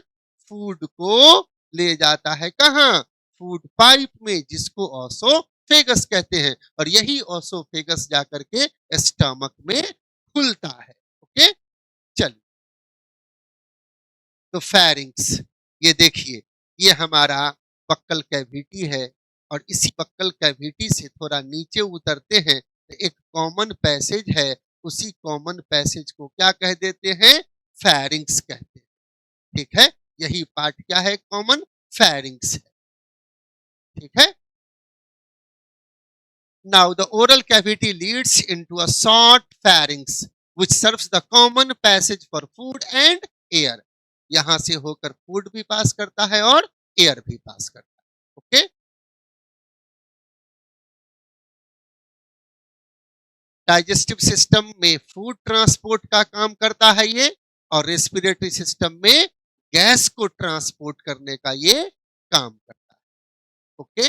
फूड को ले जाता है कहां, फूड पाइप में, जिसको ओसोफेगस कहते हैं। और यही ओसोफेगस जाकर के स्टमक में खुलता है। ओके, चलिए, तो फेरिंग्स, ये देखिए, ये हमारा बक्कल कैविटी है और इसी बक्कल कैविटी से थोड़ा नीचे उतरते हैं तो एक कॉमन पैसेज है, उसी कॉमन पैसेज को क्या कह देते हैं, फेरिंग्स कहते हैं। ठीक है, यही पार्ट क्या है, कॉमन फेरिंग्स है। ठीक है, now the oral cavity Leeds into a short pharynx which serves the common passage for food and air. यहां से होकर फूड भी पास करता है और एयर भी पास करता है। ओके, डाइजेस्टिव सिस्टम में फूड ट्रांसपोर्ट का काम करता है ये, और रेस्पिरेटरी सिस्टम में गैस को ट्रांसपोर्ट करने का ये काम करता है। ओके,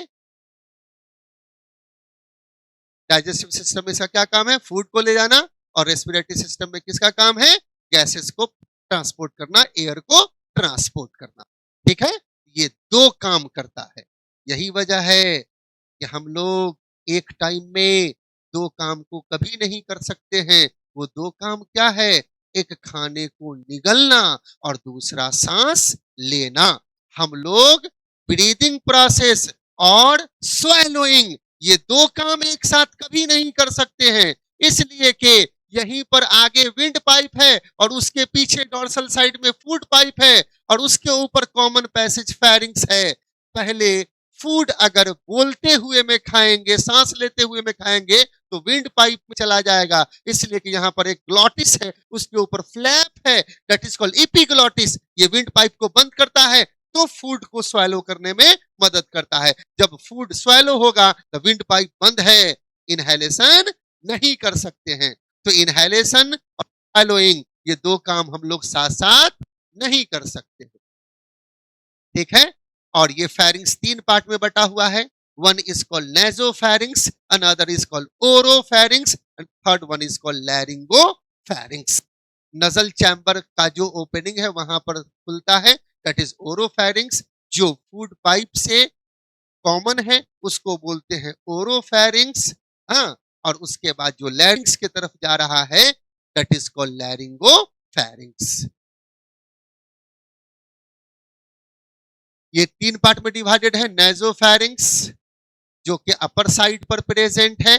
डाइजेस्टिव सिस्टम में इसका क्या काम है, फूड को ले जाना, और रेस्पिरेटरी सिस्टम में किसका काम है, गैसेस को ट्रांसपोर्ट करना, एयर को ट्रांसपोर्ट करना। ठीक है, ये दो काम करता है। यही वजह है कि हम लोग एक टाइम में दो काम को कभी नहीं कर सकते हैं। वो दो काम क्या है, एक खाने को निगलना और दूसरा सांस लेना। हम लोग ब्रीदिंग प्रोसेस और स्वैलोइंग, ये दो काम एक साथ कभी नहीं कर सकते हैं, इसलिए कि यहीं पर आगे विंड पाइप है और उसके पीछे डोर्सल साइड में फूड पाइप है और उसके ऊपर कॉमन पैसेज फेरिंग्स है। पहले फूड अगर बोलते हुए में खाएंगे, सांस लेते हुए में खाएंगे तो विंड पाइप में चला जाएगा, इसलिए कि यहाँ पर एक ग्लॉटिस है, उसके ऊपर फ्लैप है, दैट इज कॉल्ड एपिग्लॉटिस। ये विंड पाइप को बंद करता है तो फूड को स्वैलो करने में मदद करता है। जब फूड स्वैलो होगा तो विंड पाइप बंद है, इनहेलेशन नहीं कर सकते हैं। तो इनहेलेशन और स्वैलोइंग, ये दो काम हम लोग साथ साथ नहीं कर सकते। ठीक है, और ये फेरिंग्स तीन पार्ट में बटा हुआ है। One is called nasopharynx, another is called oropharynx, and third one is called laryngopharynx. Nasal chamber का जो ओपनिंग है वहां पर खुलता है, दैट इज ओरोफेरिंग्स। जो फूड पाइप से कॉमन है उसको बोलते हैं ओरोफेरिंग्स। हाँ, और उसके बाद जो लैरिंग्स की तरफ जा रहा है दैट इज कॉल्ड लैरिंगोफेरिंग्स। ये तीन पार्ट में डिवाइडेड है। नेजोफेरिंग्स जो कि अपर साइड पर प्रेजेंट है,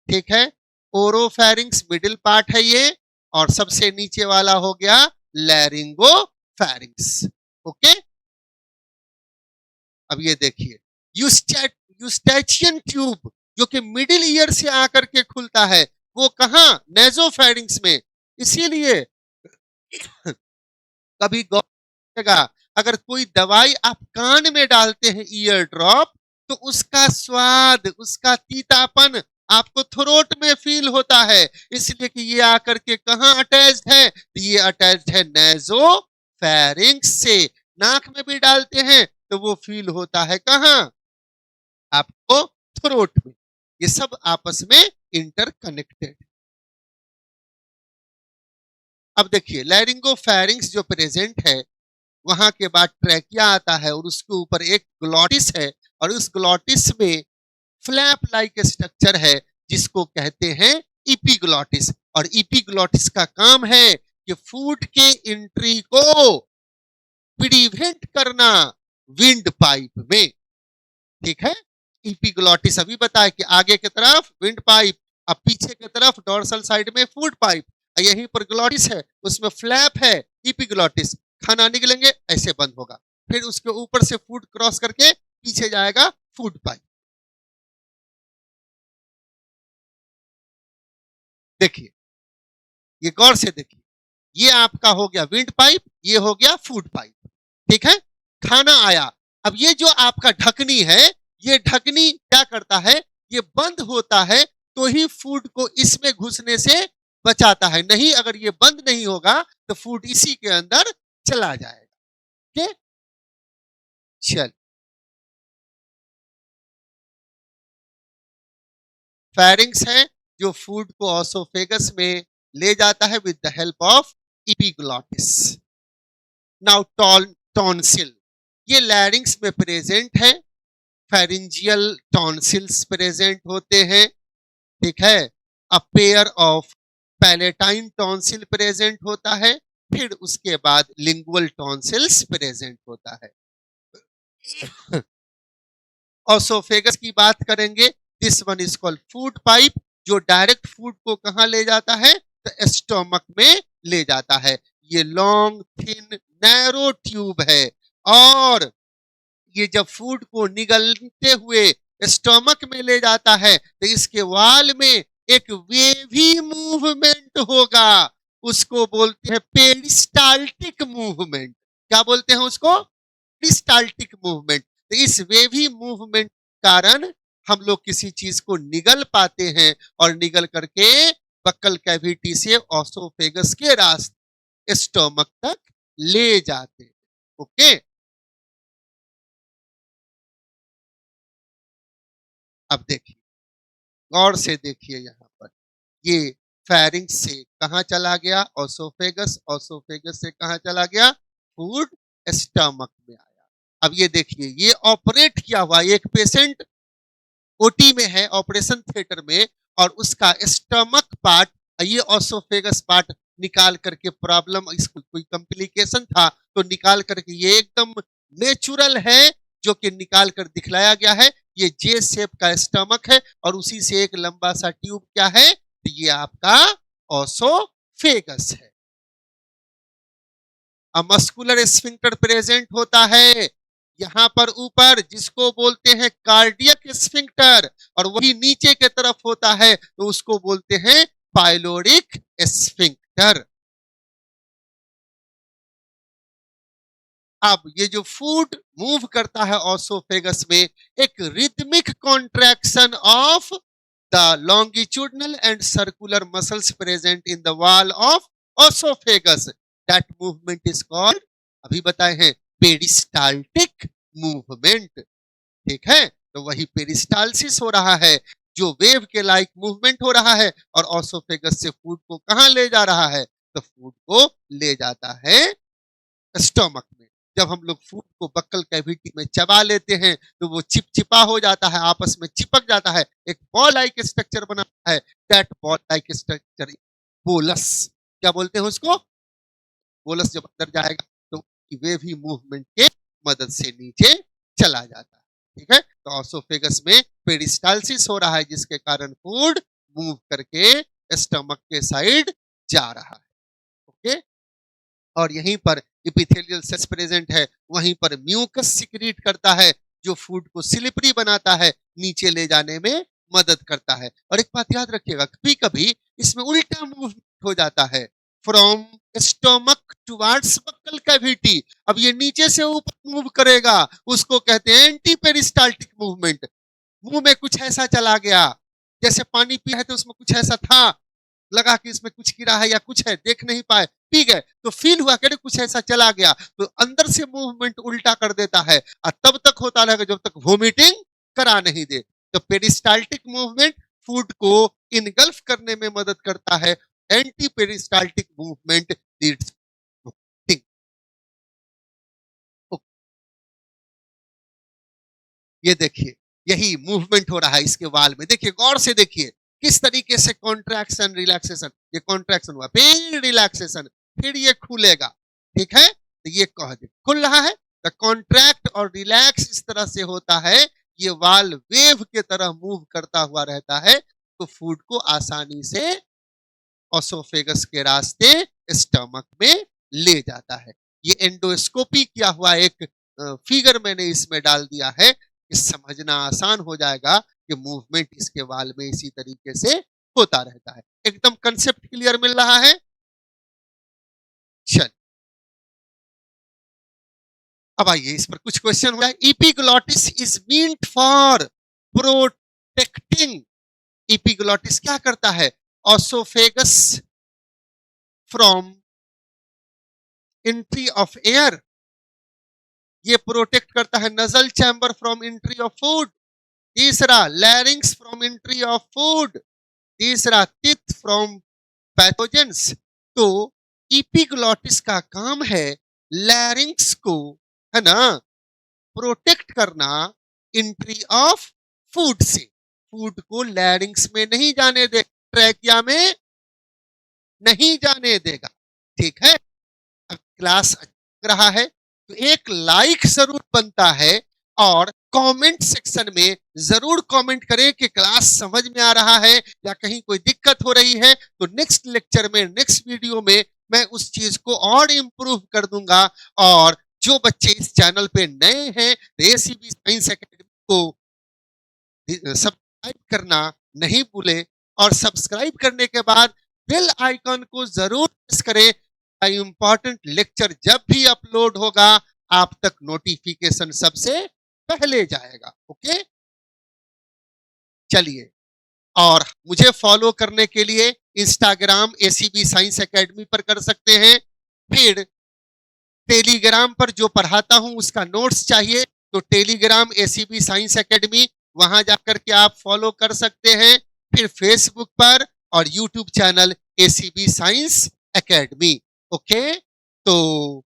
ठीक है, ओरोफैरिंक्स मिडिल पार्ट है ये, और सबसे नीचे वाला हो गया लैरिंगोफैरिंक्स। ओके, अब ये देखिए यूस्टैचियन ट्यूब जो कि मिडिल ईयर से आकर के खुलता है, वो कहां? नेजोफैरिंक्स में। इसीलिए कभी गौर करिएगा, अगर कोई दवाई आप कान में डालते हैं ईयर ड्रॉप, तो उसका स्वाद, उसका तीतापन आपको थ्रोट में फील होता है, इसलिए कि ये आकर के कहां अटैच्ड है? ये अटैच्ड है नेजो फेरिंक्स से। नाक में भी डालते हैं तो वो फील होता है कहां? आपको थ्रोट में। ये सब आपस में इंटरकनेक्टेड। अब देखिए लैरिंगोफैरिंक्स जो प्रेजेंट है, वहां के बाद ट्रैकिया आता है और उसके ऊपर एक ग्लॉटिस है, और उस ग्लॉटिस में फ्लैप लाइक स्ट्रक्चर है जिसको कहते हैं इपीग्लॉटिस। और इपीग्लॉटिस का काम है कि फूड के एंट्री को प्रिवेंट करना विंड पाइप में। ठीक है, इपीग्लॉटिस अभी बताया कि आगे की तरफ विंड पाइप, अब पीछे की तरफ डोर्सल साइड में फूड पाइप, यहीं पर ग्लॉटिस है, उसमें फ्लैप है इपीग्लॉटिस। खाना निकलेंगे ऐसे बंद होगा, फिर उसके ऊपर से फूड क्रॉस करके पीछे जाएगा फूड पाइप। देखिए, ये गौर से देखिए, ये आपका हो गया विंड पाइप, ये हो गया फूड पाइप। ठीक है, खाना आया, अब ये जो आपका ढकनी है, ये ढकनी क्या करता है? ये बंद होता है तो ही फूड को इसमें घुसने से बचाता है, नहीं अगर ये बंद नहीं होगा तो फूड इसी के अंदर चला जाएगा। ठीक, चल फेरिंग्स है जो फूड को ऑसोफेगस में ले जाता है with the help of epiglottis. Now tonsil, ये लैरिंग्स में प्रेजेंट है, फेरिंजियल टॉन्सिल्स प्रेजेंट होते हैं। ठीक है, a pair of palatine tonsil present होता है, फिर उसके बाद लिंगुअल टॉन्सिल्स प्रेजेंट होता है। ऑसोफेगस की बात करेंगे, this one is called food pipe, जो डायरेक्ट फूड को कहां ले जाता है? तो स्टोमक में ले जाता है। ये लॉन्ग थिन नैरो ट्यूब है, और ये जब फूड को निगलते हुए स्टोमक में ले जाता है तो इसके वाल में एक वेवी मूवमेंट होगा, उसको बोलते हैं पेरिस्टाल्टिक मूवमेंट। क्या बोलते हैं उसको? Peristaltic movement. तो इस वेवी मूवमेंट कारण हम लोग किसी चीज को निगल पाते हैं, और निगल करके बक्कल कैविटी से ऑसोफेगस के रास्ते स्टोमक तक ले जाते हैं। ओके, अब देखिए, गौर से देखिए, यहां पर ये फेरिंक्स से कहां चला गया? ऑसोफेगस, ऑसोफेगस से कहां चला गया? फूड स्टमक में आया। अब ये देखिए, ये ऑपरेट किया हुआ एक पेशेंट ओटी में है, ऑपरेशन थिएटर में, और उसका स्टमक पार्ट, ये ऑसोफेगस पार्ट निकाल करके, प्रॉब्लम इसको कोई कॉम्प्लिकेशन था तो निकाल करके, ये एकदम नेचुरल है जो कि निकाल कर दिखलाया गया है। ये जे शेप का स्टमक है, और उसी से एक लंबा सा ट्यूब क्या है? तो ये आपका ऑसोफेगस है। मस्कुलर स्फिंक्टर प्रेजेंट होता है यहां पर ऊपर, जिसको बोलते हैं कार्डियक स्फिंक्टर, और वही नीचे की तरफ होता है तो उसको बोलते हैं पाइलोरिक स्फिंक्टर। अब ये जो फूड मूव करता है ऑसोफेगस में, एक rhythmic contraction of the longitudinal and circular muscles present in the wall of esophagus, that movement is called, अभी बताए हैं, पेरिस्टाल्टिक मूवमेंट। ठीक है, तो वही पेरिस्टालसिस हो रहा है, जो वेव के लाइक मूवमेंट हो रहा है, और ऑसोफेगस से फूड को कहां ले जा रहा है? तो फूड को ले जाता है स्टोमक में। जब हम लोग फूड को बक्कल कैविटी में चबा लेते हैं तो वो चिपचिपा हो जाता है, आपस में चिपक जाता है, एक बॉल लाइक स्ट्रक्चर बनाता है। That ball like structure bolus, क्या बोलते हैं उसको? बोलस जब अंदर जाएगा तो वेवी मूवमेंट के मदद से नीचे चला जाता है। ठीक है, तो ऑसोफेगस में पेरिस्टालसिस हो रहा है, जिसके कारण फूड मूव करके स्टमक के साइड जा रहा है। ओके, और यहीं पर इपिथेलियल सेल्स प्रेजेंट है, वहीं पर म्यूकस सिक्रीट करता है जो फूड को स्लिपरी बनाता है, नीचे ले जाने में मदद करता है। और एक बात याद रखिएगा, कभी कभी इसमें उल्टा मूवमेंट हो जाता है, from stomach towards buccal cavity. अब ये नीचे से ऊपर मूव करेगा, उसको कहते हैं एंटी पेरिस्टाल्टिक मूवमेंट। मुंह में कुछ ऐसा चला गया, जैसे पानी पिया है तो उसमें कुछ ऐसा था, लगा कि इसमें कुछ गिरा है या कुछ है, देख नहीं पाए, पी गए तो फील हुआ कि कुछ ऐसा चला गया, तो अंदर से मूवमेंट उल्टा कर देता है और तब तक होता रहेगा जब तक वोमिटिंग करा नहीं दे। तो पेरिस्टाल्टिक मूवमेंट फूड को इनगल्फ करने में मदद करता है, एंटी पेरिस्टाल्टिक मूवमेंट लीड्स। ये देखिए, यही मूवमेंट हो रहा है इसके वाल में, देखिए गौर से देखिए किस तरीके से कॉन्ट्रैक्शन रिलैक्सेशन, ये कॉन्ट्रैक्शन हुआ, फिर रिलैक्सेशन, फिर ये खुलेगा, ठीक है, तो ये कह दे खुल रहा है। द कॉन्ट्रैक्ट और रिलैक्स इस तरह से होता है, ये वाल वेव के तरह मूव करता हुआ रहता है, तो फूड को आसानी से ओसोफेगस के रास्ते स्टमक में ले जाता है। ये एंडोस्कोपी किया हुआ एक फिगर मैंने इसमें डाल दिया है, कि समझना आसान हो जाएगा कि मूवमेंट इसके वाल में इसी तरीके से होता रहता है। एकदम कंसेप्ट क्लियर मिल रहा है? चल, अब आइए इस पर कुछ क्वेश्चन हुआ है। Epiglottis is meant for protecting, epiglottis क्या करता है? Oesophagus from entry of air, ये प्रोटेक्ट करता है nasal chamber from entry of food. तीसरा larynx from entry of food. तीसरा टिथ फ्रॉम पैथोजेंस। तो इपिग्लोटिस का काम है लैरिंग्स को, है ना, प्रोटेक्ट करना एंट्री ऑफ फूड से, फूड को लैरिंग्स में नहीं जाने दे, ट्रैकिया में नहीं जाने देगा, ठीक है। अब क्लास लग रहा है तो एक लाइक जरूर बनता है, और कमेंट सेक्शन में जरूर कमेंट करें कि क्लास समझ में आ रहा है या कहीं कोई दिक्कत हो रही है, तो नेक्स्ट लेक्चर में, नेक्स्ट वीडियो में मैं उस चीज को और इंप्रूव कर दूंगा। और जो बच्चे इस चैनल पे नए हैं तो एसीबी साइंस एकेडमी को सब्सक्राइब करना नहीं भूले, और सब्सक्राइब करने के बाद बेल आइकन को जरूर प्रेस करें, इंपॉर्टेंट लेक्चर जब भी अपलोड होगा आप तक नोटिफिकेशन सबसे पहले जाएगा। ओके, चलिए, और मुझे फॉलो करने के लिए इंस्टाग्राम एसीबी साइंस एकेडमी पर कर सकते हैं, फिर टेलीग्राम पर जो पढ़ाता हूं उसका नोट्स चाहिए तो टेलीग्राम एसीबी साइंस एकेडमी, वहां जाकर के आप फॉलो कर सकते हैं। फिर फेसबुक पर और YouTube channel ACB science academy. Okay, तो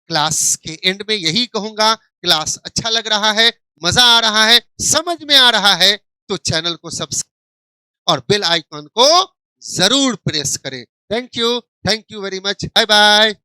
क्लास के एंड में यही कहूंगा, क्लास अच्छा लग रहा है, मजा आ रहा है, समझ में आ रहा है, तो चैनल को सब्सक्राइब और बेल आइकन को जरूर प्रेस करें। Thank you very much, bye bye.